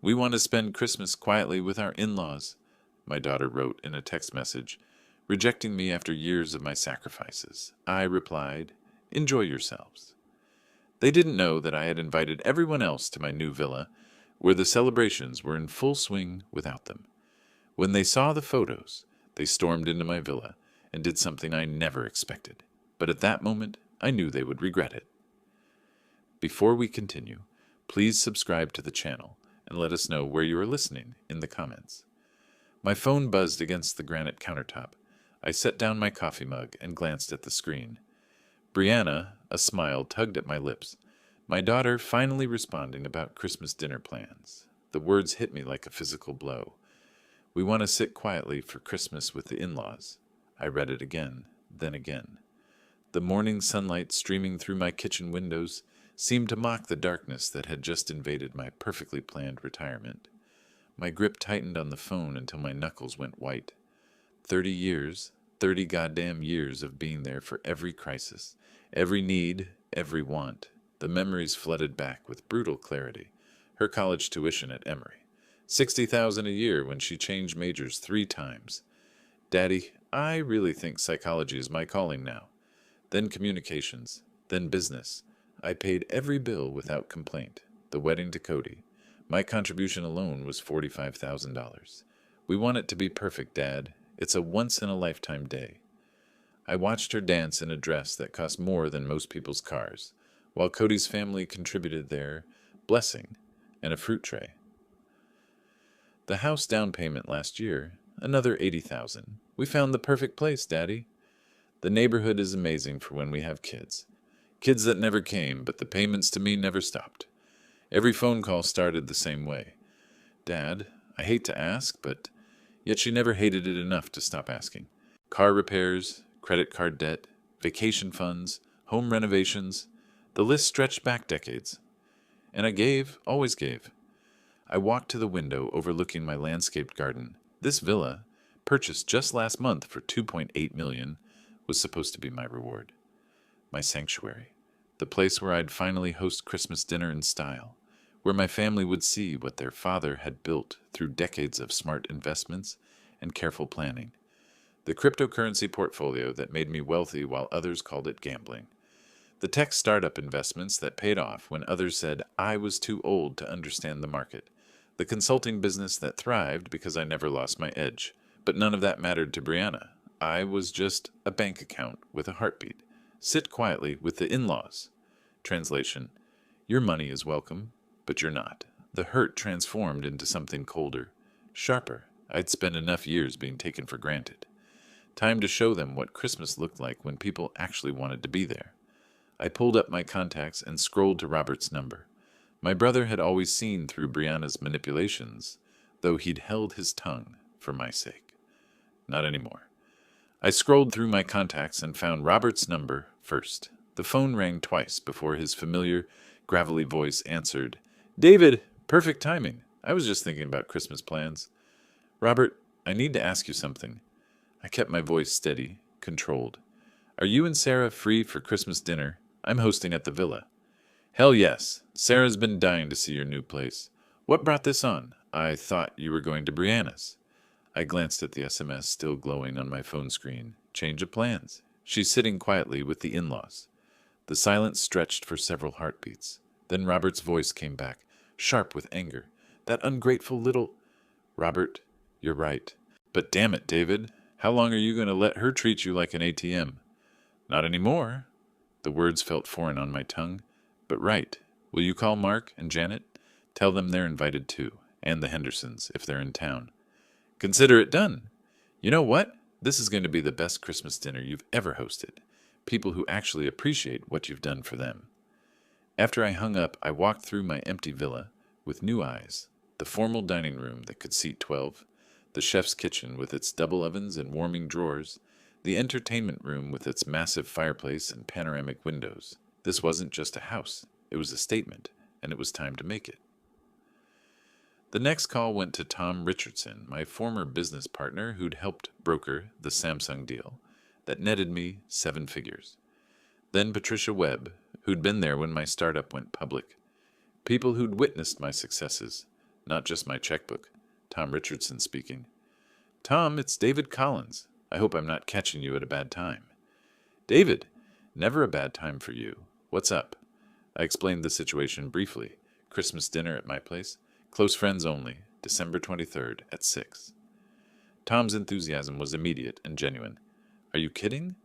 We want to spend Christmas quietly with our in-laws, my daughter wrote in a text message, rejecting me after years of my sacrifices. I replied, "Enjoy yourselves." They didn't know that I had invited everyone else to my new villa, where the celebrations were in full swing without them. When they saw the photos, they stormed into my villa and did something I never expected. But at that moment, I knew they would regret it. Before we continue, please subscribe to the channel and let us know where you are listening in the comments. My phone buzzed against the granite countertop. I set down my coffee mug and glanced at the screen. Brianna, a smile tugged at my lips. My daughter finally responding about Christmas dinner plans. The words hit me like a physical blow. We want to sit quietly for Christmas with the in-laws. I read it again, then again. The morning sunlight streaming through my kitchen windows seemed to mock the darkness that had just invaded my perfectly planned retirement. My grip tightened on the phone until my knuckles went white. 30 years, 30 goddamn years of being there for every crisis, every need, every want. The memories flooded back with brutal clarity. Her college tuition at Emory. $60,000 a year when she changed majors 3 times. Daddy, I really think psychology is my calling now. Then communications, then business. I paid every bill without complaint. The wedding to Cody. My contribution alone was $45,000. We want it to be perfect, Dad. It's a once-in-a-lifetime day. I watched her dance in a dress that cost more than most people's cars, while Cody's family contributed their blessing and a fruit tray. The house down payment last year, another $80,000. We found the perfect place, Daddy. The neighborhood is amazing for when we have kids. Kids that never came, but the payments to me never stopped. Every phone call started the same way. Dad, I hate to ask, but yet she never hated it enough to stop asking. Car repairs, credit card debt, vacation funds, home renovations. The list stretched back decades. And I gave, always gave. I walked to the window overlooking my landscaped garden. This villa, purchased just last month for $2.8 million, was supposed to be my reward. My sanctuary. The place where I'd finally host Christmas dinner in style, where my family would see what their father had built through decades of smart investments and careful planning. The cryptocurrency portfolio that made me wealthy while others called it gambling. The tech startup investments that paid off when others said I was too old to understand the market. The consulting business that thrived because I never lost my edge. But none of that mattered to Brianna. I was just a bank account with a heartbeat. Sit quietly with the in-laws. Translation: your money is welcome, but you're not. The hurt transformed into something colder, sharper. I'd spent enough years being taken for granted. Time to show them what Christmas looked like when people actually wanted to be there. I pulled up my contacts and scrolled to Robert's number. My brother had always seen through Brianna's manipulations, though he'd held his tongue for my sake. Not anymore. I scrolled through my contacts and found Robert's number first. The phone rang twice before his familiar, gravelly voice answered. David, perfect timing. I was just thinking about Christmas plans. Robert, I need to ask you something. I kept my voice steady, controlled. Are you and Sarah free for Christmas dinner? I'm hosting at the villa. Hell yes. Sarah's been dying to see your new place. What brought this on? I thought you were going to Brianna's. I glanced at the SMS still glowing on my phone screen. Change of plans. She's sitting quietly with the in-laws. The silence stretched for several heartbeats. Then Robert's voice came back, sharp with anger. That ungrateful little... Robert, you're right. But damn it, David. How long are you going to let her treat you like an ATM? Not anymore. The words felt foreign on my tongue. But right. Will you call Mark and Janet? Tell them they're invited too, and the Hendersons, if they're in town. Consider it done. You know what? This is going to be the best Christmas dinner you've ever hosted. People who actually appreciate what you've done for them. After I hung up, I walked through my empty villa with new eyes. The formal dining room that could seat 12, the chef's kitchen with its double ovens and warming drawers, the entertainment room with its massive fireplace and panoramic windows. This wasn't just a house. It was a statement, and it was time to make it. The next call went to Tom Richardson, my former business partner who'd helped broker the Samsung deal that netted me 7 figures. Then Patricia Webb, who'd been there when my startup went public. People who'd witnessed my successes, not just my checkbook. Tom Richardson speaking. Tom, it's David Collins. I hope I'm not catching you at a bad time. David, never a bad time for you. What's up? I explained the situation briefly. Christmas dinner at my place. Close friends only. December 23rd at 6. Tom's enthusiasm was immediate and genuine. Are you kidding?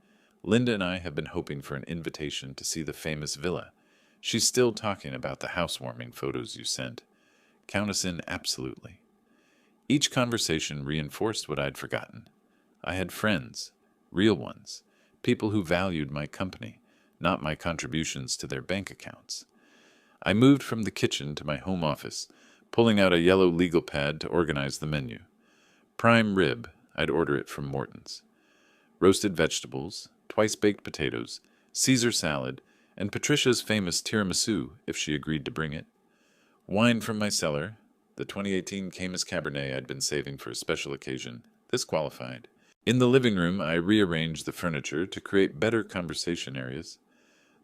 Linda and I have been hoping for an invitation to see the famous villa. She's still talking about the housewarming photos you sent. Count us in absolutely. Each conversation reinforced what I'd forgotten. I had friends, real ones, people who valued my company, not my contributions to their bank accounts. I moved from the kitchen to my home office, pulling out a yellow legal pad to organize the menu. Prime rib, I'd order it from Morton's. Roasted vegetables, twice-baked potatoes, Caesar salad, and Patricia's famous tiramisu, if she agreed to bring it. Wine from my cellar, the 2018 Caymus Cabernet I'd been saving for a special occasion. This qualified. In the living room, I rearranged the furniture to create better conversation areas.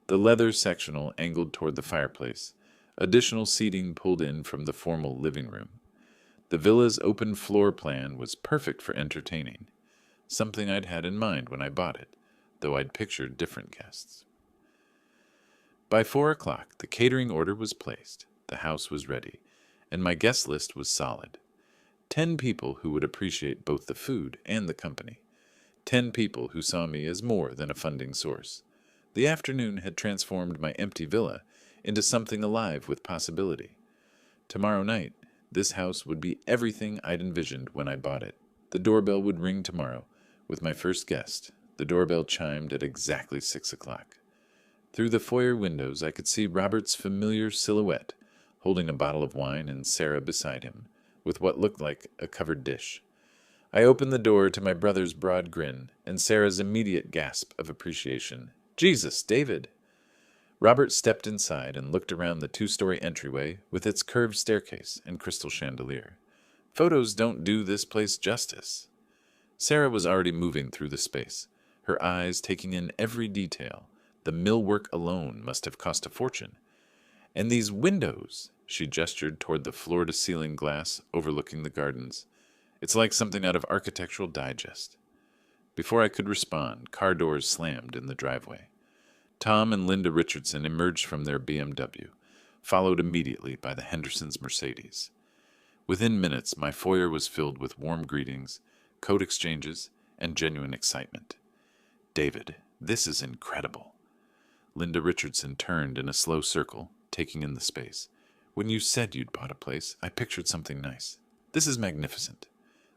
The leather sectional angled toward the fireplace, additional seating pulled in from the formal living room. The villa's open floor plan was perfect for entertaining, something I'd had in mind when I bought it, though I'd pictured different guests. By 4 o'clock, the catering order was placed, the house was ready, and my guest list was solid. 10 people who would appreciate both the food and the company. 10 people who saw me as more than a funding source. The afternoon had transformed my empty villa into something alive with possibility. Tomorrow night, this house would be everything I'd envisioned when I bought it. The doorbell would ring tomorrow, with my first guest. The doorbell chimed at exactly 6 o'clock. Through the foyer windows, I could see Robert's familiar silhouette, holding a bottle of wine and Sarah beside him, with what looked like a covered dish. I opened the door to my brother's broad grin and Sarah's immediate gasp of appreciation. Jesus, David! Robert stepped inside and looked around the 2-story entryway with its curved staircase and crystal chandelier. Photos don't do this place justice. Sarah was already moving through the space, her eyes taking in every detail. The millwork alone must have cost a fortune. And these windows, she gestured toward the floor-to-ceiling glass overlooking the gardens. It's like something out of Architectural Digest. Before I could respond, car doors slammed in the driveway. Tom and Linda Richardson emerged from their BMW, followed immediately by the Hendersons' Mercedes. Within minutes, my foyer was filled with warm greetings, coat exchanges, and genuine excitement. David, this is incredible. Linda Richardson turned in a slow circle, taking in the space. When you said you'd bought a place, I pictured something nice. This is magnificent.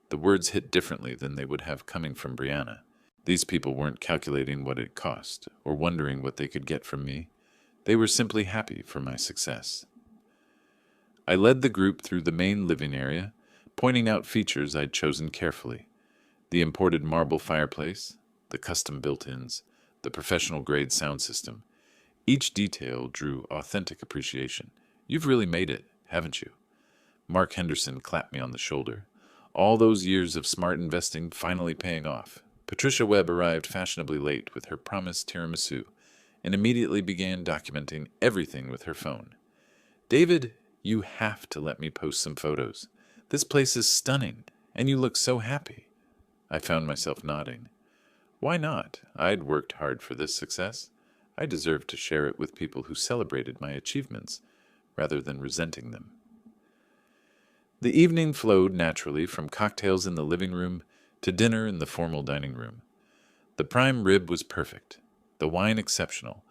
The words hit differently than they would have coming from Brianna. These people weren't calculating what it cost, or wondering what they could get from me. They were simply happy for my success. I led the group through the main living area, pointing out features I'd chosen carefully. The imported marble fireplace, the custom built-ins, the professional-grade sound system. Each detail drew authentic appreciation. You've really made it, haven't you? Mark Henderson clapped me on the shoulder. All those years of smart investing finally paying off. Patricia Webb arrived fashionably late with her promised tiramisu and immediately began documenting everything with her phone. David, you have to let me post some photos. This place is stunning, and you look so happy. I found myself nodding. Why not? I'd worked hard for this success. I deserved to share it with people who celebrated my achievements, rather than resenting them. The evening flowed naturally from cocktails in the living room to dinner in the formal dining room. The prime rib was perfect, the wine exceptional,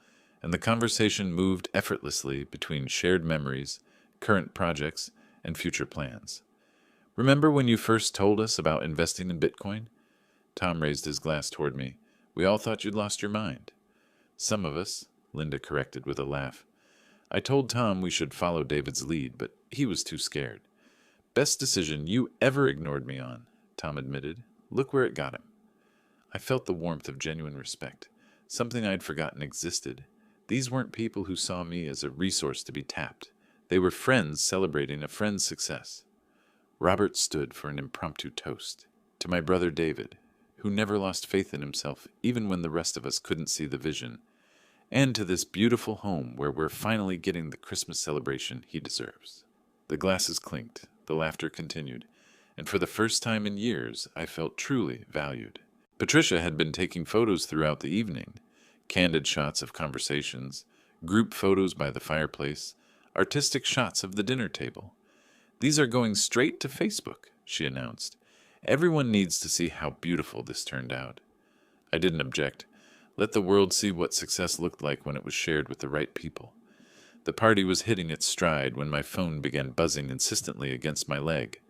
and the conversation moved effortlessly between shared memories, current projects, and future plans. Remember when you first told us about investing in Bitcoin? Tom raised his glass toward me. We all thought you'd lost your mind. Some of us, Linda corrected with a laugh. I told Tom we should follow David's lead, but he was too scared. Best decision you ever ignored me on, Tom admitted. Look where it got him. I felt the warmth of genuine respect, something I'd forgotten existed. These weren't people who saw me as a resource to be tapped. They were friends celebrating a friend's success. Robert stood for an impromptu toast. To my brother David, who never lost faith in himself even when the rest of us couldn't see the vision, and to this beautiful home where we're finally getting the Christmas celebration he deserves. The glasses clinked, The laughter continued, and for the first time in years, I felt truly valued. Patricia had been taking photos throughout the evening, candid shots of conversations, group photos by the fireplace, artistic shots of the dinner table. "These are going straight to Facebook," she announced. "Everyone needs to see how beautiful this turned out." I didn't object. Let the world see what success looked like when it was shared with the right people. The party was hitting its stride when my phone began buzzing insistently against my leg.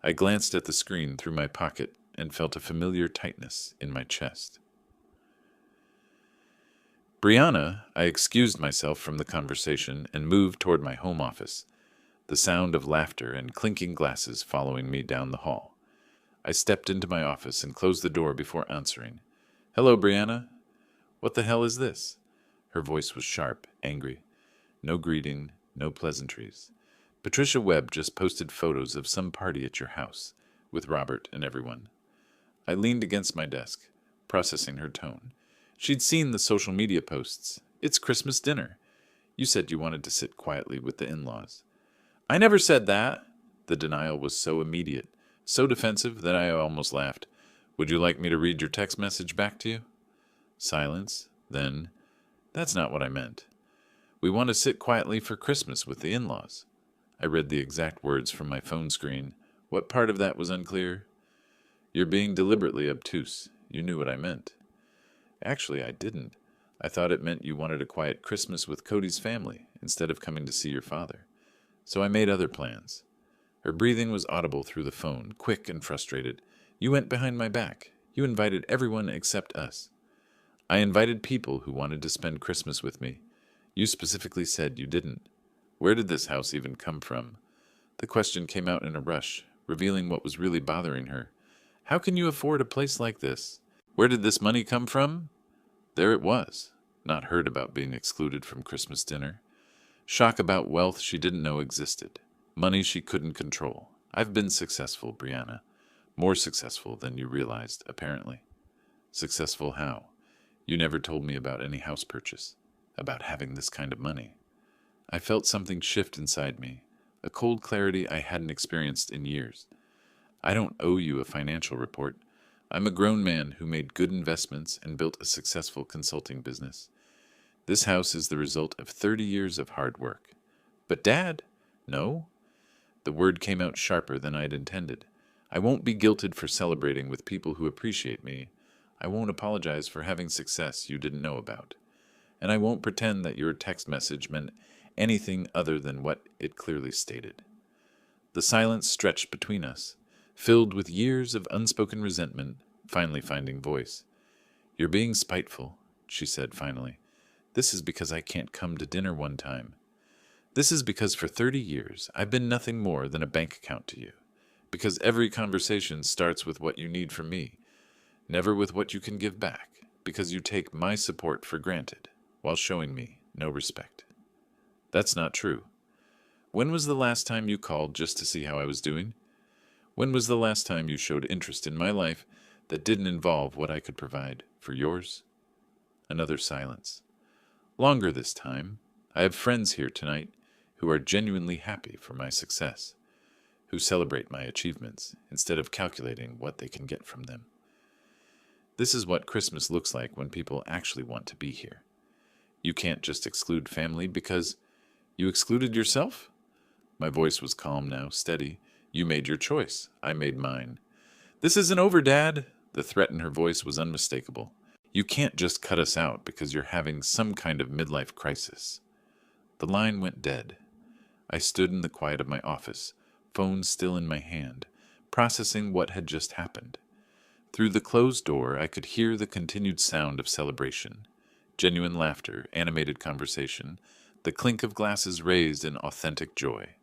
I glanced at the screen through my pocket and felt a familiar tightness in my chest. "Brianna," I excused myself from the conversation and moved toward my home office, the sound of laughter and clinking glasses following me down the hall. I stepped into my office and closed the door before answering. "Hello, Brianna." "What the hell is this?" Her voice was sharp, angry. No greeting, no pleasantries. "Patricia Webb just posted photos of some party at your house, with Robert and everyone." I leaned against my desk, processing her tone. She'd seen the social media posts. "It's Christmas dinner. You said you wanted to sit quietly with the in-laws." "I never said that." The denial was so immediate, so defensive that I almost laughed. "Would you like me to read your text message back to you?" Silence. Then, "That's not what I meant. We want to sit quietly for Christmas with the in-laws." I read the exact words from my phone screen. What part of that was unclear? "You're being deliberately obtuse. You knew what I meant." Actually, I didn't. I thought it meant you wanted a quiet Christmas with Cody's family instead of coming to see your father. So I made other plans. Her breathing was audible through the phone, quick and frustrated. "You went behind my back. You invited everyone except us." "I invited people who wanted to spend Christmas with me. You specifically said you didn't. Where did this house even come from?" The question came out in a rush, revealing what was really bothering her. "How can you afford a place like this? Where did this money come from?" There it was. Not heard about being excluded from Christmas dinner. Shock about wealth she didn't know existed. Money she couldn't control. "I've been successful, Brianna. More successful than you realized, apparently." "Successful how? You never told me about any house purchase, about having this kind of money." I felt something shift inside me, a cold clarity I hadn't experienced in years. "I don't owe you a financial report. I'm a grown man who made good investments and built a successful consulting business. This house is the result of 30 years of hard work." "But Dad—" "No?" The word came out sharper than I'd intended. "I won't be guilted for celebrating with people who appreciate me. I won't apologize for having success you didn't know about. And I won't pretend that your text message meant anything other than what it clearly stated." The silence stretched between us, filled with years of unspoken resentment, finally finding voice. "You're being spiteful," she said finally. "This is because I can't come to dinner one time. This is because for 30 years I've been nothing more than a bank account to you. Because every conversation starts with what you need from me, never with what you can give back. Because you take my support for granted, while showing me no respect." "That's not true. When was the last time you called just to see how I was doing? When was the last time you showed interest in my life that didn't involve what I could provide for yours?" Another silence. "Longer this time. I have friends here tonight who are genuinely happy for my success, who celebrate my achievements instead of calculating what they can get from them. This is what Christmas looks like when people actually want to be here. You can't just exclude family because you excluded yourself?" My voice was calm now, steady. "You made your choice. I made mine." "This isn't over, Dad." The threat in her voice was unmistakable. "You can't just cut us out because you're having some kind of midlife crisis." The line went dead. I stood in the quiet of my office, phone still in my hand, processing what had just happened. Through the closed door, I could hear the continued sound of celebration. Genuine laughter, animated conversation, the clink of glasses raised in authentic joy.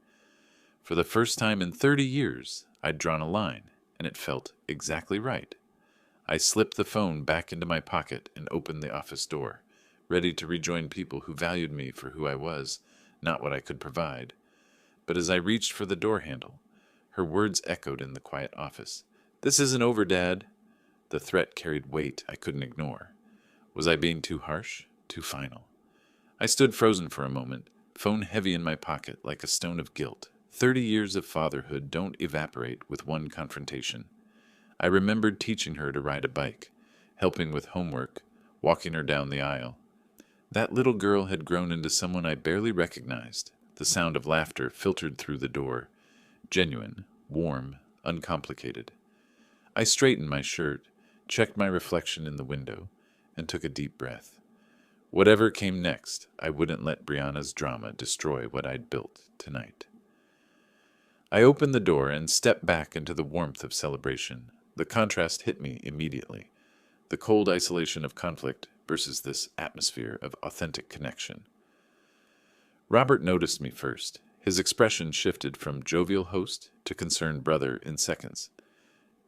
For the first time in 30 years, I'd drawn a line, and it felt exactly right. I slipped the phone back into my pocket and opened the office door, ready to rejoin people who valued me for who I was, not what I could provide. But as I reached for the door handle, her words echoed in the quiet office. "This isn't over, Dad." The threat carried weight I couldn't ignore. Was I being too harsh, too final? I stood frozen for a moment, phone heavy in my pocket like a stone of guilt, 30 years of fatherhood don't evaporate with one confrontation. I remembered teaching her to ride a bike, helping with homework, walking her down the aisle. That little girl had grown into someone I barely recognized. The sound of laughter filtered through the door. Genuine, warm, uncomplicated. I straightened my shirt, checked my reflection in the window, and took a deep breath. Whatever came next, I wouldn't let Brianna's drama destroy what I'd built tonight. I opened the door and stepped back into the warmth of celebration. The contrast hit me immediately. The cold isolation of conflict versus this atmosphere of authentic connection. Robert noticed me first. His expression shifted from jovial host to concerned brother in seconds.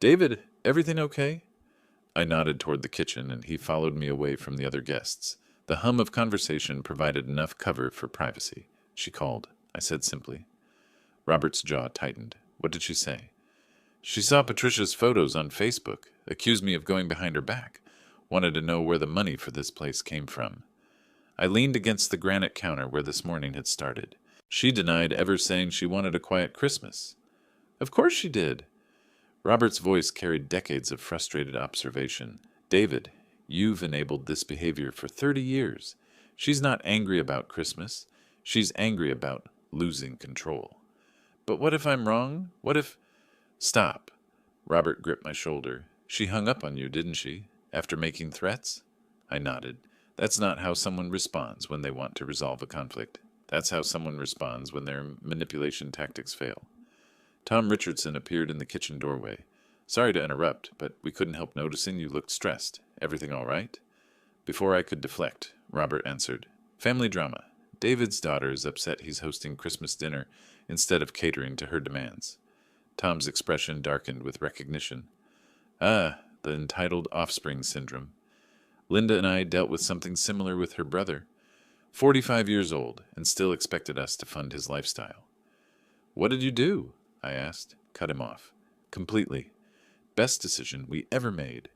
"David, everything okay?" I nodded toward the kitchen, and he followed me away from the other guests. The hum of conversation provided enough cover for privacy. "She called," I said simply. Robert's jaw tightened. "What did she say?" "She saw Patricia's photos on Facebook, accused me of going behind her back, wanted to know where the money for this place came from." I leaned against the granite counter where this morning had started. "She denied ever saying she wanted a quiet Christmas." "Of course she did." Robert's voice carried decades of frustrated observation. "David, you've enabled this behavior for 30 years. She's not angry about Christmas. She's angry about losing control." "But what if I'm wrong? What if—" "Stop." Robert gripped my shoulder. "She hung up on you, didn't she? After making threats?" I nodded. "That's not how someone responds when they want to resolve a conflict. That's how someone responds when their manipulation tactics fail." Tom Richardson appeared in the kitchen doorway. "Sorry to interrupt, but we couldn't help noticing you looked stressed. Everything all right?" Before I could deflect, Robert answered. "Family drama. David's daughter is upset he's hosting Christmas dinner instead of catering to her demands." Tom's expression darkened with recognition. "Ah, the entitled offspring syndrome. Linda and I dealt with something similar with her brother. 45 years old, and still expected us to fund his lifestyle." "What did you do?" I asked. "Cut him off. Completely. Best decision we ever made."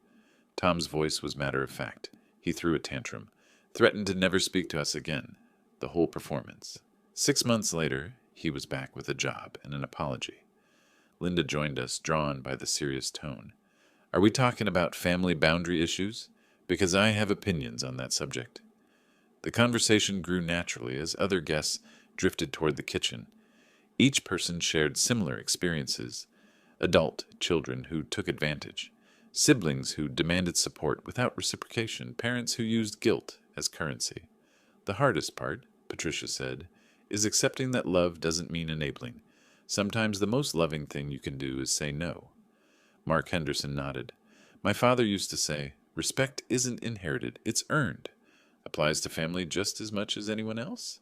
Tom's voice was matter-of-fact. He threw a tantrum, threatened to never speak to us again. The whole performance. 6 months later, he was back with a job and an apology. Linda joined us, drawn by the serious tone. "Are we talking about family boundary issues? Because I have opinions on that subject." The conversation grew naturally as other guests drifted toward the kitchen. Each person shared similar experiences. Adult children who took advantage, siblings who demanded support without reciprocation, parents who used guilt as currency. "The hardest part," Patricia said, "is accepting that love doesn't mean enabling. Sometimes the most loving thing you can do is say no." Mark Henderson nodded. "My father used to say, 'Respect isn't inherited, it's earned.' Applies to family just as much as anyone else."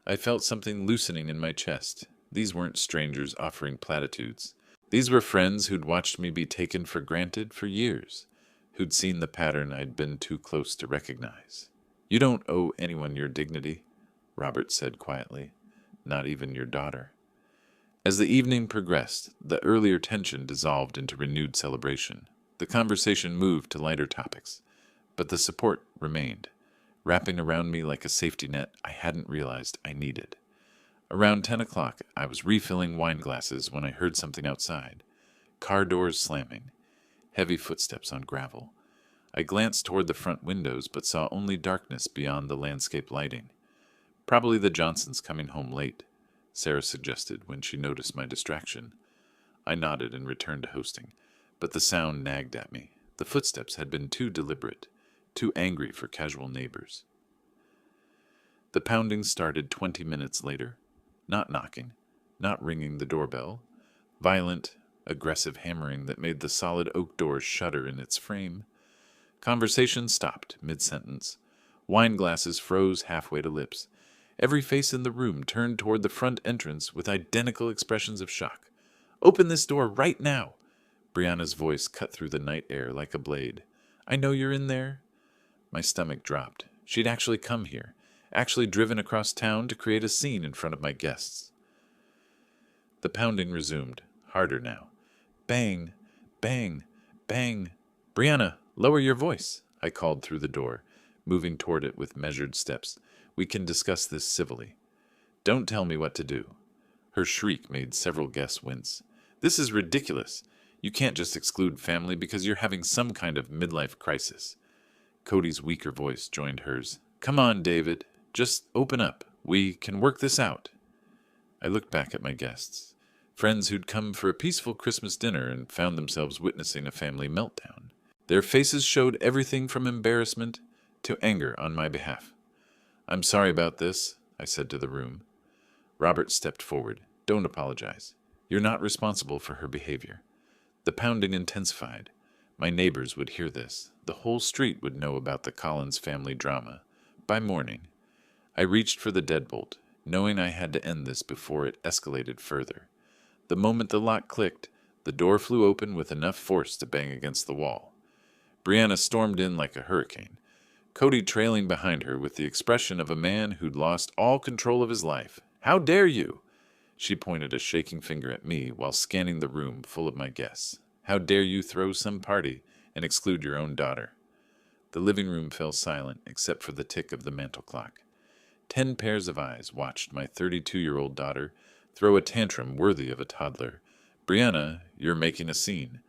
I felt something loosening in my chest. These weren't strangers offering platitudes. These were friends who'd watched me be taken for granted for years, who'd seen the pattern I'd been too close to recognize. "You don't owe anyone your dignity," Robert said quietly. "Not even your daughter." As the evening progressed, the earlier tension dissolved into renewed celebration. The conversation moved to lighter topics, but the support remained, wrapping around me like a safety net I hadn't realized I needed. Around 10 o'clock, I was refilling wine glasses when I heard something outside. Car doors slamming, heavy footsteps on gravel. I glanced toward the front windows, but saw only darkness beyond the landscape lighting. "Probably the Johnsons coming home late," Sarah suggested when she noticed my distraction. I nodded and returned to hosting, but the sound nagged at me. The footsteps had been too deliberate, too angry for casual neighbors. The pounding started 20 minutes later. Not knocking, not ringing the doorbell. Violent, aggressive hammering that made the solid oak doors shudder in its frame. Conversation stopped mid-sentence. Wine glasses froze halfway to lips. Every face in the room turned toward the front entrance with identical expressions of shock. "Open this door right now!" Brianna's voice cut through the night air like a blade. "I know you're in there." My stomach dropped. She'd actually come here, actually driven across town to create a scene in front of my guests. The pounding resumed, harder now. Bang, bang, bang. "Brianna, lower your voice," I called through the door, moving toward it with measured steps. "We can discuss this civilly." "Don't tell me what to do." Her shriek made several guests wince. This is ridiculous. You can't just exclude family because you're having some kind of midlife crisis. Cody's weaker voice joined hers. Come on, David. Just open up. We can work this out. I looked back at my guests. Friends who'd come for a peaceful Christmas dinner and found themselves witnessing a family meltdown. Their faces showed everything from embarrassment to anger on my behalf. I'm sorry about this, I said to the room. Robert stepped forward. Don't apologize. You're not responsible for her behavior. The pounding intensified. My neighbors would hear this. The whole street would know about the Collins family drama. By morning, I reached for the deadbolt, knowing I had to end this before it escalated further. The moment the lock clicked, the door flew open with enough force to bang against the wall. Brianna stormed in like a hurricane, Cody trailing behind her with the expression of a man who'd lost all control of his life. How dare you? She pointed a shaking finger at me while scanning the room full of my guests. How dare you throw some party and exclude your own daughter? The living room fell silent except for the tick of the mantel clock. 10 pairs of eyes watched my 32-year-old daughter throw a tantrum worthy of a toddler. Brianna, you're making a scene.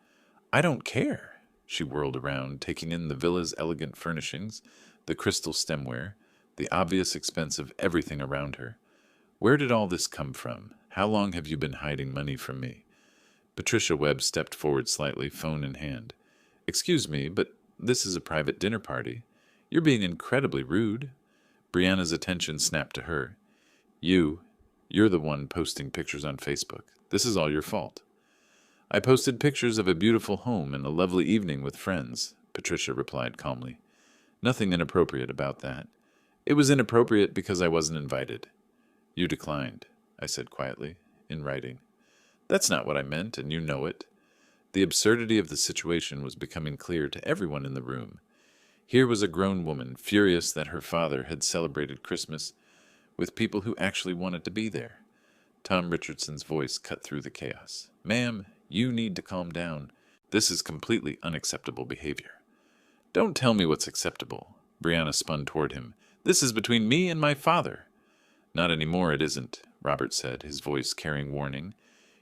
I don't care. She whirled around, taking in the villa's elegant furnishings, the crystal stemware, the obvious expense of everything around her. Where did all this come from? How long have you been hiding money from me? Patricia Webb stepped forward slightly, phone in hand. Excuse me, but this is a private dinner party. You're being incredibly rude. Brianna's attention snapped to her. You're the one posting pictures on Facebook. This is all your fault. I posted pictures of a beautiful home and a lovely evening with friends, Patricia replied calmly. Nothing inappropriate about that. It was inappropriate because I wasn't invited. You declined, I said quietly, in writing. That's not what I meant, and you know it. The absurdity of the situation was becoming clear to everyone in the room. Here was a grown woman, furious that her father had celebrated Christmas with people who actually wanted to be there. Tom Richardson's voice cut through the chaos. Ma'am, you need to calm down. This is completely unacceptable behavior. Don't tell me what's acceptable. Brianna spun toward him. This is between me and my father. Not anymore, it isn't, Robert said, his voice carrying warning.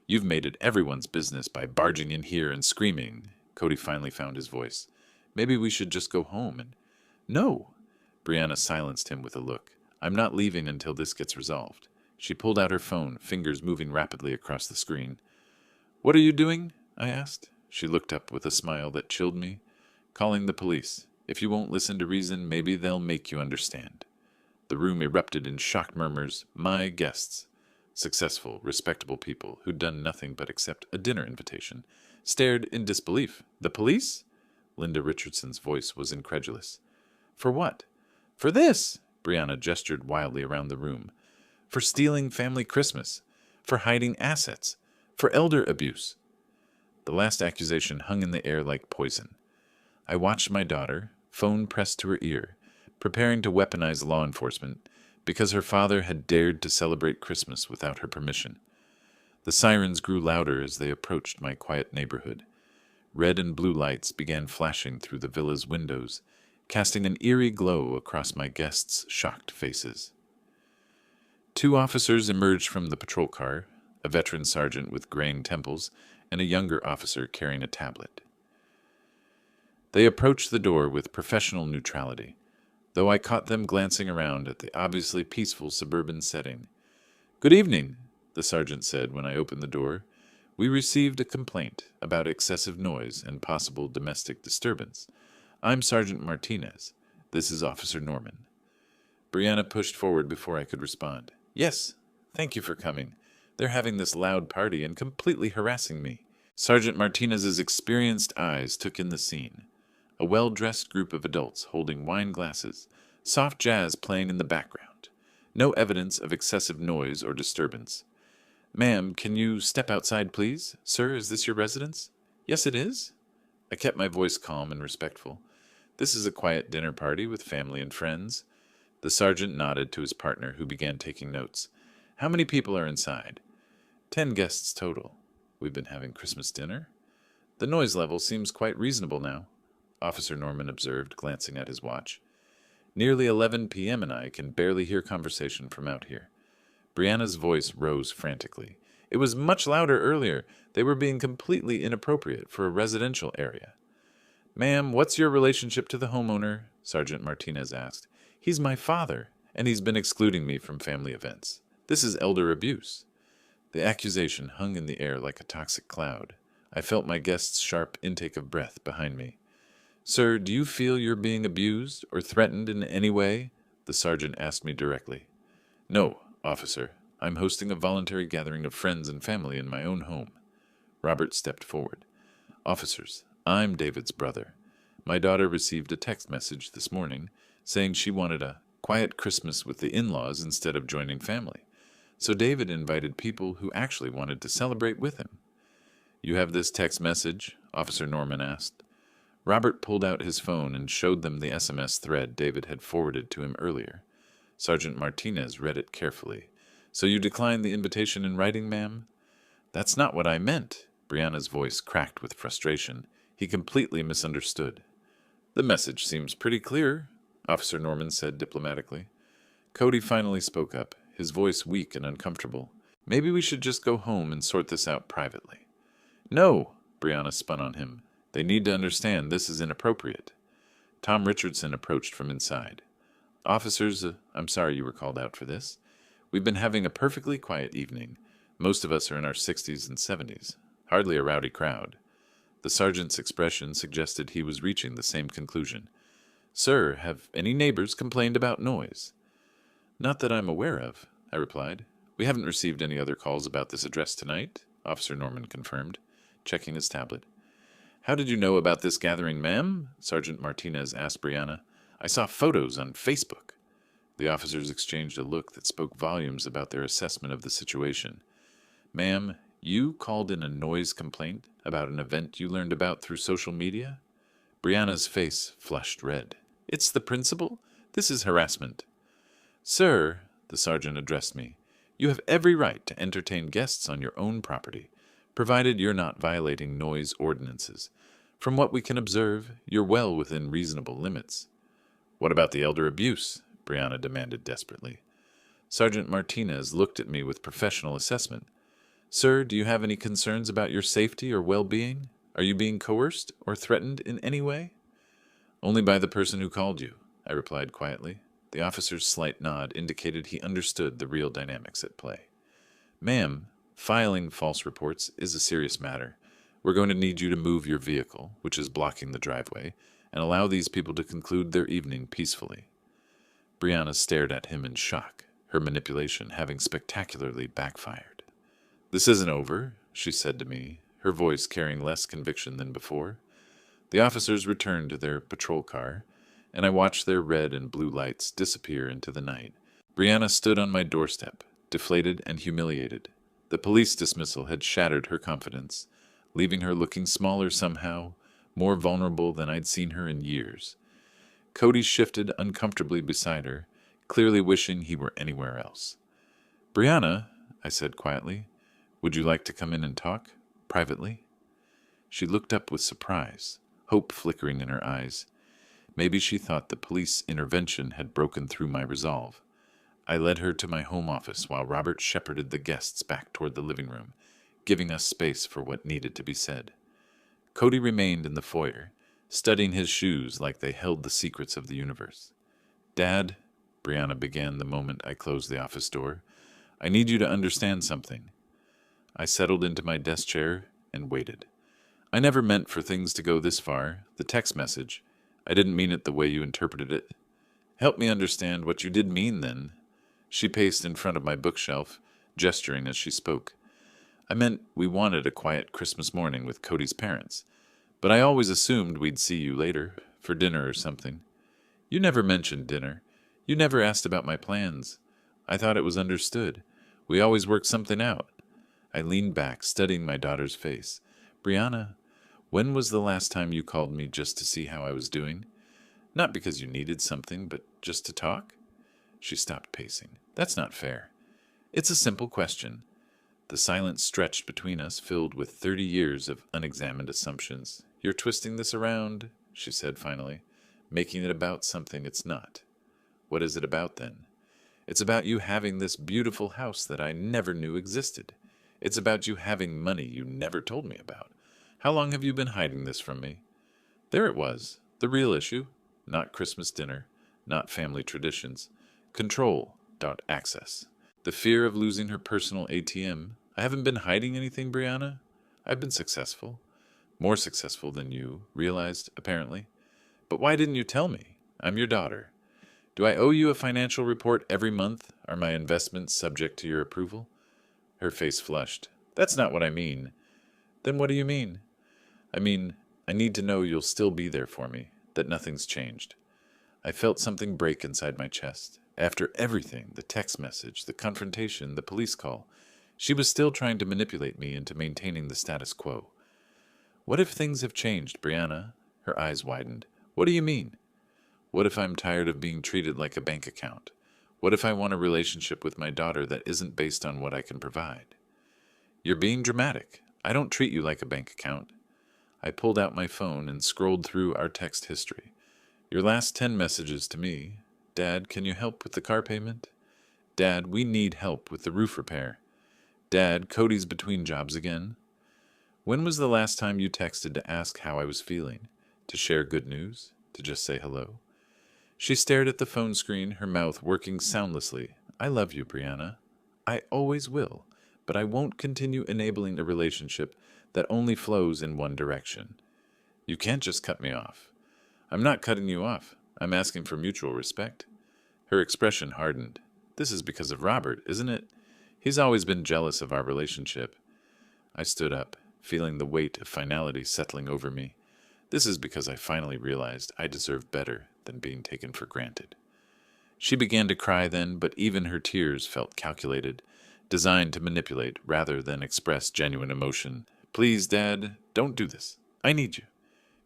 You've made it everyone's business by barging in here and screaming. Cody finally found his voice. Maybe we should just go home and... No! Brianna silenced him with a look. I'm not leaving until this gets resolved. She pulled out her phone, fingers moving rapidly across the screen. What are you doing? I asked. She looked up with a smile that chilled me. Calling the police. If you won't listen to reason, maybe they'll make you understand. The room erupted in shocked murmurs. My guests, successful, respectable people who'd done nothing but accept a dinner invitation, stared in disbelief. The police? Linda Richardson's voice was incredulous. For what? For this! Brianna gestured wildly around the room. For stealing family Christmas. For hiding assets. For elder abuse. The last accusation hung in the air like poison. I watched my daughter, phone pressed to her ear, preparing to weaponize law enforcement because her father had dared to celebrate Christmas without her permission. The sirens grew louder as they approached my quiet neighborhood. Red and blue lights began flashing through the villa's windows, casting an eerie glow across my guests' shocked faces. 2 officers emerged from the patrol car, a veteran sergeant with graying temples and a younger officer carrying a tablet. They approached the door with professional neutrality, though I caught them glancing around at the obviously peaceful suburban setting. Good evening, the sergeant said when I opened the door. We received a complaint about excessive noise and possible domestic disturbance. I'm Sergeant Martinez. This is Officer Norman. Brianna pushed forward before I could respond. Yes, thank you for coming. They're having this loud party and completely harassing me. Sergeant Martinez's experienced eyes took in the scene. A well-dressed group of adults holding wine glasses, soft jazz playing in the background. No evidence of excessive noise or disturbance. Ma'am, can you step outside, please? Sir, is this your residence? Yes, it is. I kept my voice calm and respectful. This is a quiet dinner party with family and friends. The sergeant nodded to his partner, who began taking notes. How many people are inside? 10 guests total. We've been having Christmas dinner. The noise level seems quite reasonable now, Officer Norman observed, glancing at his watch. Nearly 11 p.m. and I can barely hear conversation from out here. Brianna's voice rose frantically. It was much louder earlier. They were being completely inappropriate for a residential area. "Ma'am, what's your relationship to the homeowner?" Sergeant Martinez asked. "He's my father, and he's been excluding me from family events. This is elder abuse." The accusation hung in the air like a toxic cloud. I felt my guest's sharp intake of breath behind me. "Sir, do you feel you're being abused or threatened in any way?" the sergeant asked me directly. "No, officer. I'm hosting a voluntary gathering of friends and family in my own home." Robert stepped forward. "Officers, I'm David's brother. My daughter received a text message this morning saying she wanted a quiet Christmas with the in-laws instead of joining family. So David invited people who actually wanted to celebrate with him." "You have this text message?" Officer Norman asked. Robert pulled out his phone and showed them the SMS thread David had forwarded to him earlier. Sergeant Martinez read it carefully. "So you declined the invitation in writing, ma'am?" "That's not what I meant." Brianna's voice cracked with frustration. He completely misunderstood. "The message seems pretty clear," Officer Norman said diplomatically. Cody finally spoke up, his voice weak and uncomfortable. "Maybe we should just go home and sort this out privately." "No," Brianna spun on him. "They need to understand this is inappropriate." Tom Richardson approached from inside. "Officers, I'm sorry you were called out for this. We've been having a perfectly quiet evening. Most of us are in our 60s and 70s. Hardly a rowdy crowd." The sergeant's expression suggested he was reaching the same conclusion. "Sir, have any neighbors complained about noise?" "Not that I'm aware of," I replied. "We haven't received any other calls about this address tonight," Officer Norman confirmed, checking his tablet. "How did you know about this gathering, ma'am?" Sergeant Martinez asked Brianna. "I saw photos on Facebook." The officers exchanged a look that spoke volumes about their assessment of the situation. "Ma'am, you called in a noise complaint about an event you learned about through social media?" Brianna's face flushed red. "It's the principal? This is harassment." "Sir," the sergeant addressed me, "you have every right to entertain guests on your own property, provided you're not violating noise ordinances. From what we can observe, you're well within reasonable limits." "What about the elder abuse?" Brianna demanded desperately. Sergeant Martinez looked at me with professional assessment. "Sir, do you have any concerns about your safety or well-being? Are you being coerced or threatened in any way?" "Only by the person who called you," I replied quietly. The officer's slight nod indicated he understood the real dynamics at play. "Ma'am, filing false reports is a serious matter. We're going to need you to move your vehicle, which is blocking the driveway, and allow these people to conclude their evening peacefully." Brianna stared at him in shock, her manipulation having spectacularly backfired. "This isn't over," she said to me, her voice carrying less conviction than before. The officers returned to their patrol car, and I watched their red and blue lights disappear into the night. Brianna stood on my doorstep, deflated and humiliated. The police dismissal had shattered her confidence, leaving her looking smaller somehow, more vulnerable than I'd seen her in years. Cody shifted uncomfortably beside her, clearly wishing he were anywhere else. "Brianna," I said quietly, "would you like to come in and talk, privately?" She looked up with surprise, hope flickering in her eyes. Maybe she thought the police intervention had broken through my resolve. I led her to my home office while Robert shepherded the guests back toward the living room, giving us space for what needed to be said. Cody remained in the foyer, studying his shoes like they held the secrets of the universe. "Dad," Brianna began the moment I closed the office door, "I need you to understand something." I settled into my desk chair and waited. "I never meant for things to go this far. The text message, I didn't mean it the way you interpreted it." "Help me understand what you did mean, then." She paced in front of my bookshelf, gesturing as she spoke. "I meant we wanted a quiet Christmas morning with Cody's parents, but I always assumed we'd see you later, for dinner or something. You never mentioned dinner. You never asked about my plans. I thought it was understood. We always worked something out." I leaned back, studying my daughter's face. "Brianna, when was the last time you called me just to see how I was doing? Not because you needed something, but just to talk?" She stopped pacing. "That's not fair. It's a simple question." The silence stretched between us, filled with 30 years of unexamined assumptions. "You're twisting this around," she said finally, "making it about something it's not." "What is it about, then?" It's about you having this beautiful house that I never knew existed. It's about you having money you never told me about. How long have you been hiding this from me?" There it was, the real issue. Not Christmas dinner, not family traditions. Control. Access. The fear of losing her personal ATM. I haven't been hiding anything, Brianna. I've been successful. More successful than you realized, apparently. But why didn't you tell me? I'm your daughter. Do I owe you a financial report every month? Are my investments subject to your approval? Her face flushed. That's not what I mean. Then what do you mean? I mean, I need to know you'll still be there for me, that nothing's changed. I felt something break inside my chest. After everything, the text message, the confrontation, the police call, she was still trying to manipulate me into maintaining the status quo. What if things have changed, Brianna? Her eyes widened. What do you mean? What if I'm tired of being treated like a bank account? What if I want a relationship with my daughter that isn't based on what I can provide? You're being dramatic. I don't treat you like a bank account. I pulled out my phone and scrolled through our text history. Your last 10 messages to me. Dad, can you help with the car payment? Dad, we need help with the roof repair. Dad, Cody's between jobs again. When was the last time you texted to ask how I was feeling? To share good news? To just say hello? She stared at the phone screen, her mouth working soundlessly. I love you, Brianna. I always will, but I won't continue enabling a relationship that only flows in one direction. You can't just cut me off. I'm not cutting you off. I'm asking for mutual respect. Her expression hardened. This is because of Robert, isn't it? He's always been jealous of our relationship. I stood up, feeling the weight of finality settling over me. This is because I finally realized I deserve better than being taken for granted. She began to cry then, but even her tears felt calculated, designed to manipulate rather than express genuine emotion. Please, Dad, don't do this. I need you.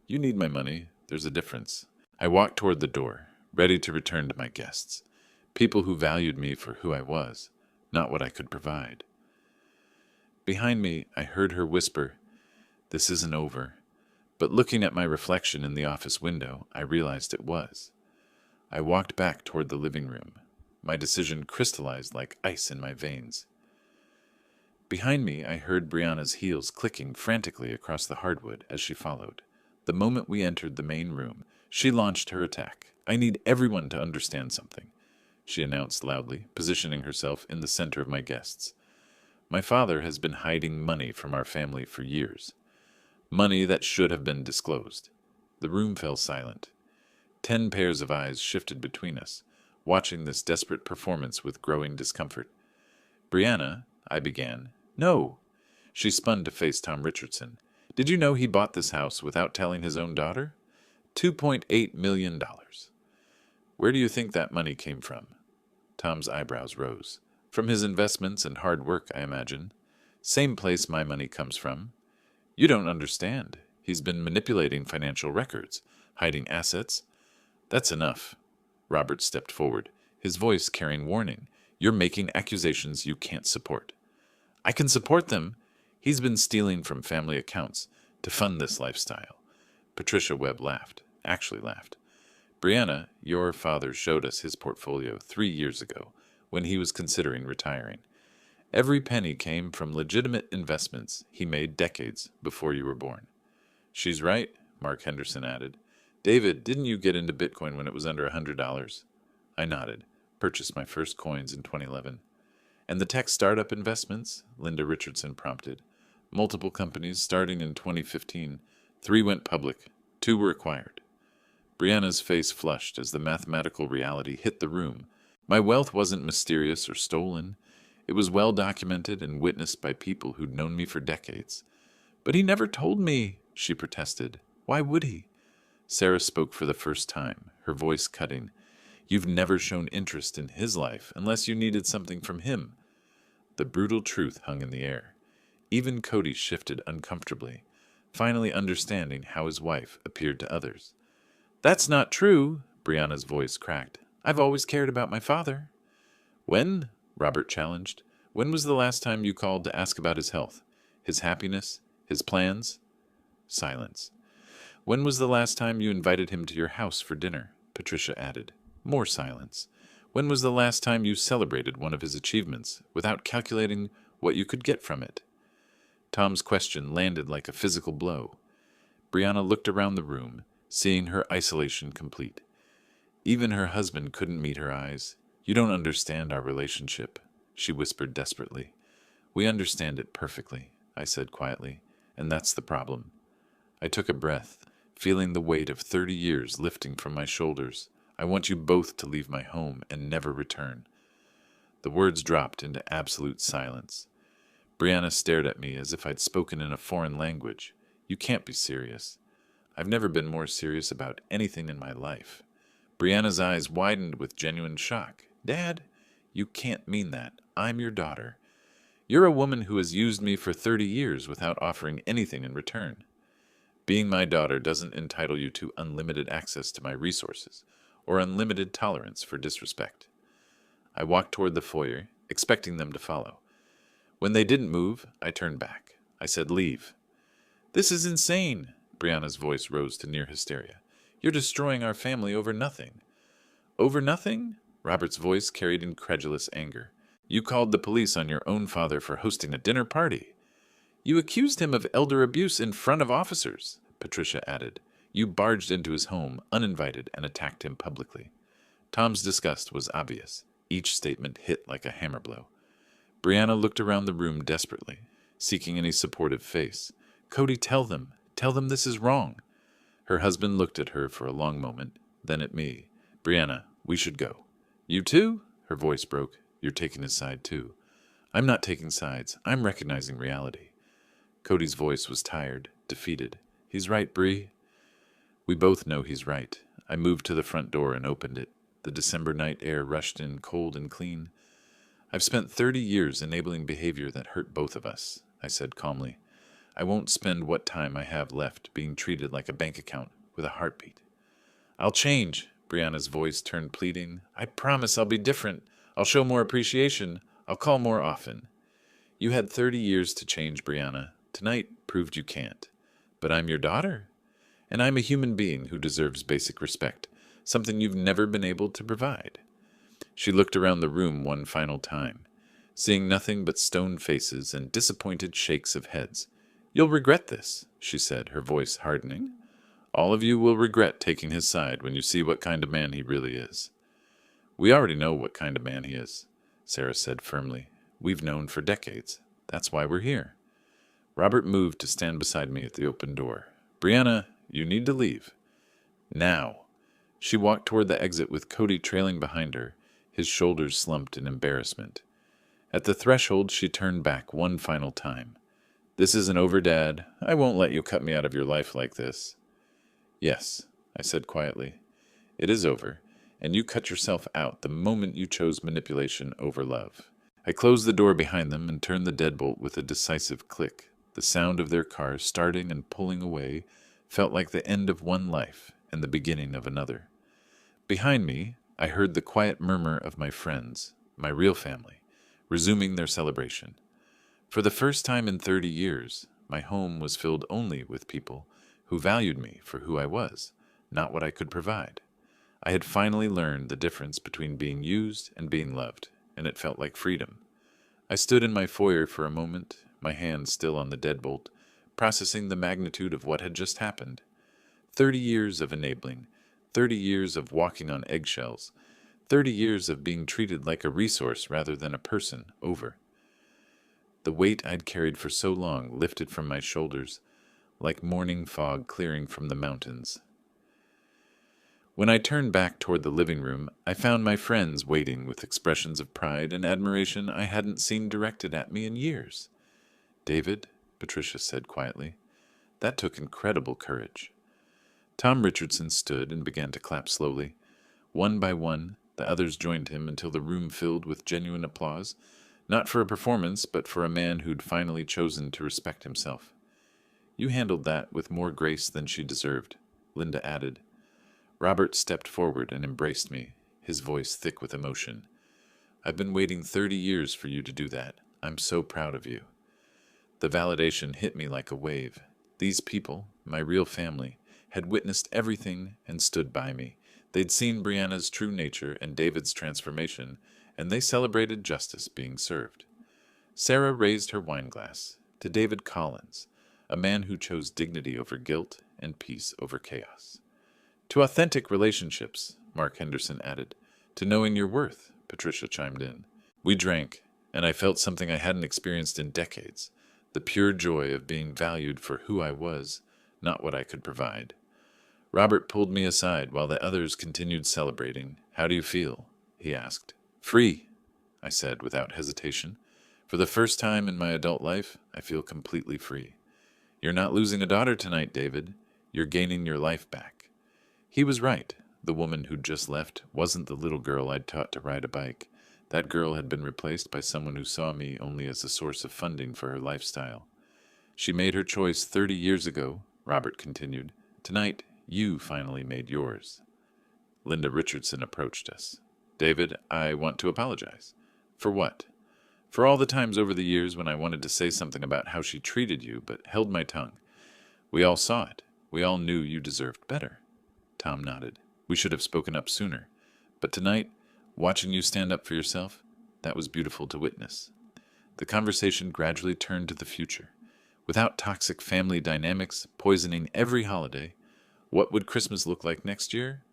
You need my money. There's a difference. I walked toward the door, ready to return to my guests, people who valued me for who I was, not what I could provide. Behind me, I heard her whisper, "This isn't over." But looking at my reflection in the office window, I realized it was. I walked back toward the living room. My decision crystallized like ice in my veins. Behind me, I heard Brianna's heels clicking frantically across the hardwood as she followed. The moment we entered the main room, she launched her attack. I need everyone to understand something, she announced loudly, positioning herself in the center of my guests. My father has been hiding money from our family for years. Money that should have been disclosed. The room fell silent. 10 pairs of eyes shifted between us, watching this desperate performance with growing discomfort. Brianna, I began. No. She spun to face Tom Richardson. Did you know he bought this house without telling his own daughter? $2.8 million. Where do you think that money came from? Tom's eyebrows rose. From his investments and hard work, I imagine. Same place my money comes from. You don't understand. He's been manipulating financial records, hiding assets. That's enough. Robert stepped forward, his voice carrying warning. You're making accusations you can't support. I can support them. He's been stealing from family accounts to fund this lifestyle. Patricia Webb laughed, actually laughed. Brianna, your father showed us his portfolio 3 years ago when he was considering retiring. Every penny came from legitimate investments he made decades before you were born. She's right, Mark Henderson added. David, didn't you get into Bitcoin when it was under $100? I nodded, purchased my first coins in 2011. And the tech startup investments? Linda Richardson prompted. Multiple companies starting in 2015. 3 went public. 2 were acquired. Brianna's face flushed as the mathematical reality hit the room. My wealth wasn't mysterious or stolen. It was well documented and witnessed by people who'd known me for decades. But he never told me, she protested. Why would he? Sarah spoke for the first time, her voice cutting. You've never shown interest in his life unless you needed something from him. The brutal truth hung in the air. Even Cody shifted uncomfortably, finally understanding how his wife appeared to others. That's not true, Brianna's voice cracked. I've always cared about my father. When? Robert challenged. When was the last time you called to ask about his health, his happiness, his plans? Silence. When was the last time you invited him to your house for dinner? Patricia added. More silence. When was the last time you celebrated one of his achievements without calculating what you could get from it? Tom's question landed like a physical blow. Brianna looked around the room, seeing her isolation complete. Even her husband couldn't meet her eyes. You don't understand our relationship, she whispered desperately. We understand it perfectly, I said quietly, and that's the problem. I took a breath, feeling the weight of 30 years lifting from my shoulders. I want you both to leave my home and never return. The words dropped into absolute silence. Brianna stared at me as if I'd spoken in a foreign language. You can't be serious. I've never been more serious about anything in my life. Brianna's eyes widened with genuine shock. Dad, you can't mean that. I'm your daughter. You're a woman who has used me for 30 years without offering anything in return. Being my daughter doesn't entitle you to unlimited access to my resources or unlimited tolerance for disrespect. I walked toward the foyer, expecting them to follow. When they didn't move, I turned back. I said, leave. This is insane. Brianna's voice rose to near hysteria. You're destroying our family over nothing. Over nothing? Robert's voice carried incredulous anger. You called the police on your own father for hosting a dinner party. You accused him of elder abuse in front of officers, Patricia added. You barged into his home, uninvited, and attacked him publicly. Tom's disgust was obvious. Each statement hit like a hammer blow. Brianna looked around the room desperately, seeking any supportive face. Cody, tell them. Tell them this is wrong. Her husband looked at her for a long moment, then at me. Brianna, we should go. You too? Her voice broke. You're taking his side too. I'm not taking sides. I'm recognizing reality. Cody's voice was tired, defeated. He's right, Bree. We both know he's right. I moved to the front door and opened it. The December night air rushed in cold and clean. I've spent 30 years enabling behavior that hurt both of us, I said calmly. I won't spend what time I have left being treated like a bank account with a heartbeat. I'll change. Brianna's voice turned pleading. I promise I'll be different. I'll show more appreciation. I'll call more often. You had 30 years to change, Brianna. Tonight proved you can't. But I'm your daughter. And I'm a human being who deserves basic respect, something you've never been able to provide. She looked around the room one final time, seeing nothing but stone faces and disappointed shakes of heads. You'll regret this, she said, her voice hardening. All of you will regret taking his side when you see what kind of man he really is. We already know what kind of man he is, Sarah said firmly. We've known for decades. That's why we're here. Robert moved to stand beside me at the open door. Brianna, you need to leave. Now. She walked toward the exit with Cody trailing behind her, his shoulders slumped in embarrassment. At the threshold, she turned back one final time. This isn't over, Dad. I won't let you cut me out of your life like this. Yes, I said quietly. It is over, and you cut yourself out the moment you chose manipulation over love. I closed the door behind them and turned the deadbolt with a decisive click. The sound of their car starting and pulling away felt like the end of one life and the beginning of another. Behind me, I heard the quiet murmur of my friends, my real family, resuming their celebration. For the first time in 30 years, my home was filled only with people who valued me for who I was, not what I could provide. I had finally learned the difference between being used and being loved, and it felt like freedom. I stood in my foyer for a moment, my hand still on the deadbolt, processing the magnitude of what had just happened. 30 years of enabling, 30 years of walking on eggshells, 30 years of being treated like a resource rather than a person, over. The weight I'd carried for so long lifted from my shoulders, like morning fog clearing from the mountains. When I turned back toward the living room, I found my friends waiting with expressions of pride and admiration I hadn't seen directed at me in years. David, Patricia said quietly, that took incredible courage. Tom Richardson stood and began to clap slowly. One by one, the others joined him until the room filled with genuine applause, not for a performance, but for a man who'd finally chosen to respect himself. You handled that with more grace than she deserved, Linda added. Robert stepped forward and embraced me, his voice thick with emotion. I've been waiting 30 years for you to do that. I'm so proud of you. The validation hit me like a wave. These people, my real family, had witnessed everything and stood by me. They'd seen Brianna's true nature and David's transformation, and they celebrated justice being served. Sarah raised her wineglass to David Collins, a man who chose dignity over guilt and peace over chaos. To authentic relationships, Mark Henderson added. To knowing your worth, Patricia chimed in. We drank, and I felt something I hadn't experienced in decades, the pure joy of being valued for who I was, not what I could provide. Robert pulled me aside while the others continued celebrating. How do you feel? He asked. Free, I said without hesitation. For the first time in my adult life, I feel completely free. You're not losing a daughter tonight, David. You're gaining your life back. He was right. The woman who'd just left wasn't the little girl I'd taught to ride a bike. That girl had been replaced by someone who saw me only as a source of funding for her lifestyle. She made her choice 30 years ago, Robert continued. Tonight, you finally made yours. Linda Richardson approached us. David, I want to apologize. For what? For all the times over the years when I wanted to say something about how she treated you, but held my tongue. We all saw it. We all knew you deserved better. Tom nodded. We should have spoken up sooner. But tonight, watching you stand up for yourself, that was beautiful to witness. The conversation gradually turned to the future. Without toxic family dynamics poisoning every holiday, what would Christmas look like next year?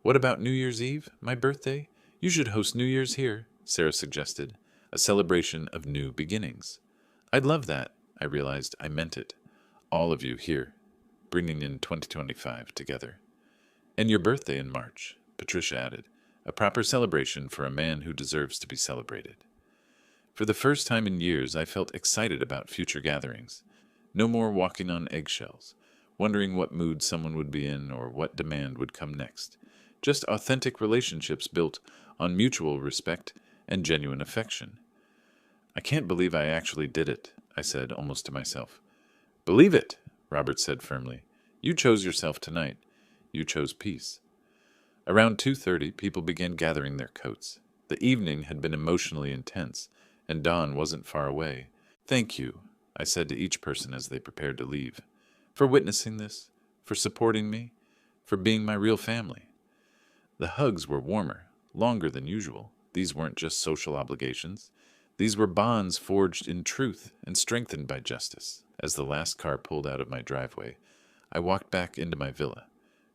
What about New Year's Eve, my birthday? You should host New Year's here, Sarah suggested, a celebration of new beginnings. I'd love that, I realized I meant it. All of you here, bringing in 2025 together. And your birthday in March, Patricia added, a proper celebration for a man who deserves to be celebrated. For the first time in years, I felt excited about future gatherings. No more walking on eggshells, wondering what mood someone would be in or what demand would come next. Just authentic relationships built on mutual respect and genuine affection. I can't believe I actually did it, I said, almost to myself. Believe it, Robert said firmly. You chose yourself tonight. You chose peace. Around 2:30, people began gathering their coats. The evening had been emotionally intense, and dawn wasn't far away. Thank you, I said to each person as they prepared to leave, for witnessing this, for supporting me, for being my real family. The hugs were warmer, longer than usual. These weren't just social obligations. These were bonds forged in truth and strengthened by justice. As the last car pulled out of my driveway, I walked back into my villa,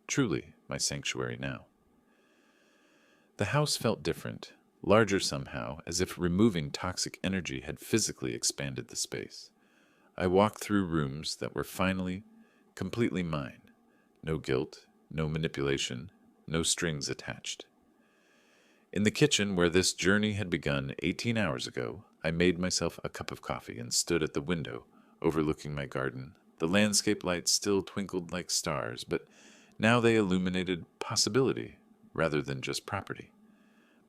truly my sanctuary now. The house felt different, larger somehow, as if removing toxic energy had physically expanded the space. I walked through rooms that were finally completely mine. No guilt, no manipulation, no strings attached. In the kitchen where this journey had begun 18 hours ago, I made myself a cup of coffee and stood at the window overlooking my garden. The landscape lights still twinkled like stars, but now they illuminated possibility rather than just property.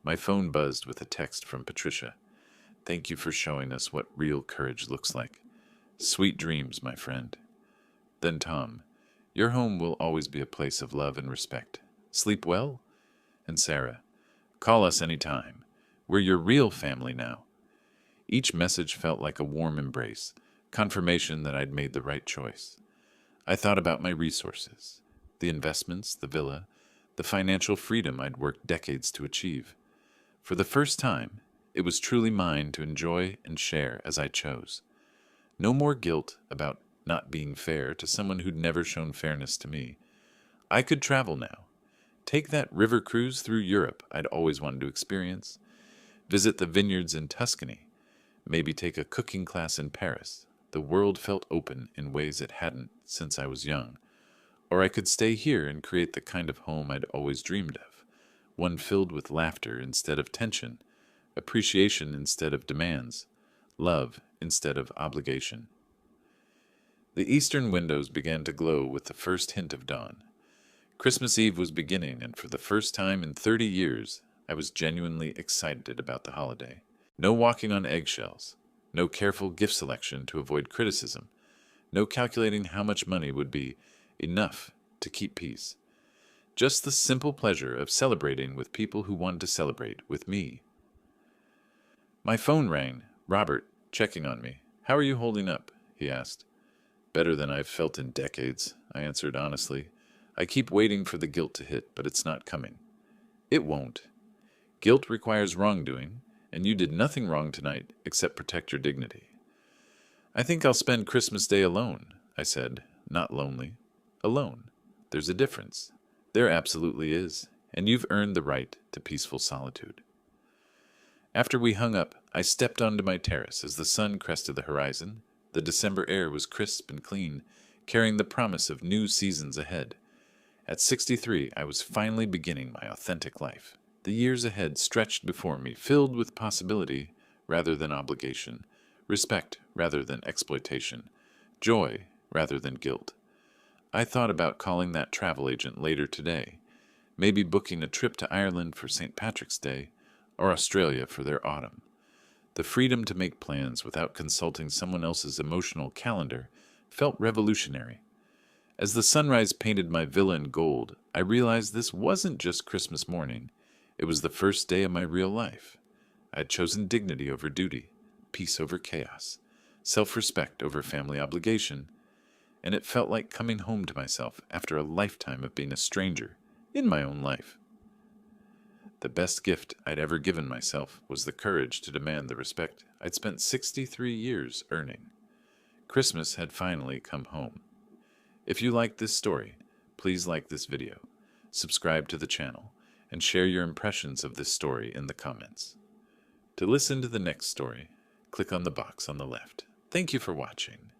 My phone buzzed with a text from Patricia. Thank you for showing us what real courage looks like. Sweet dreams, my friend. Then Tom, your home will always be a place of love and respect. Sleep well? And Sarah, call us any time. We're your real family now. Each message felt like a warm embrace, confirmation that I'd made the right choice. I thought about my resources, the investments, the villa, the financial freedom I'd worked decades to achieve. For the first time, it was truly mine to enjoy and share as I chose. No more guilt about not being fair to someone who'd never shown fairness to me. I could travel now. Take that river cruise through Europe I'd always wanted to experience. Visit the vineyards in Tuscany. Maybe take a cooking class in Paris. The world felt open in ways it hadn't since I was young. Or I could stay here and create the kind of home I'd always dreamed of. One filled with laughter instead of tension, appreciation instead of demands, love instead of obligation. The eastern windows began to glow with the first hint of dawn. Christmas Eve was beginning, and for the first time in 30 years, I was genuinely excited about the holiday. No walking on eggshells, no careful gift selection to avoid criticism, no calculating how much money would be enough to keep peace. Just the simple pleasure of celebrating with people who wanted to celebrate with me. My phone rang. Robert, checking on me. How are you holding up? He asked. Better than I've felt in decades, I answered honestly. I keep waiting for the guilt to hit, but it's not coming. It won't. Guilt requires wrongdoing, and you did nothing wrong tonight except protect your dignity. I think I'll spend Christmas Day alone, I said, not lonely. Alone. There's a difference. There absolutely is, and you've earned the right to peaceful solitude. After we hung up, I stepped onto my terrace as the sun crested the horizon. The December air was crisp and clean, carrying the promise of new seasons ahead. At 63, I was finally beginning my authentic life. The years ahead stretched before me, filled with possibility rather than obligation, respect rather than exploitation, joy rather than guilt. I thought about calling that travel agent later today, maybe booking a trip to Ireland for St. Patrick's Day or Australia for their autumn. The freedom to make plans without consulting someone else's emotional calendar felt revolutionary. As the sunrise painted my villa in gold, I realized this wasn't just Christmas morning. It was the first day of my real life. I had chosen dignity over duty, peace over chaos, self-respect over family obligation, and it felt like coming home to myself after a lifetime of being a stranger in my own life. The best gift I'd ever given myself was the courage to demand the respect I'd spent 63 years earning. Christmas had finally come home. If you liked this story, please like this video, subscribe to the channel, and share your impressions of this story in the comments. To listen to the next story, click on the box on the left. Thank you for watching.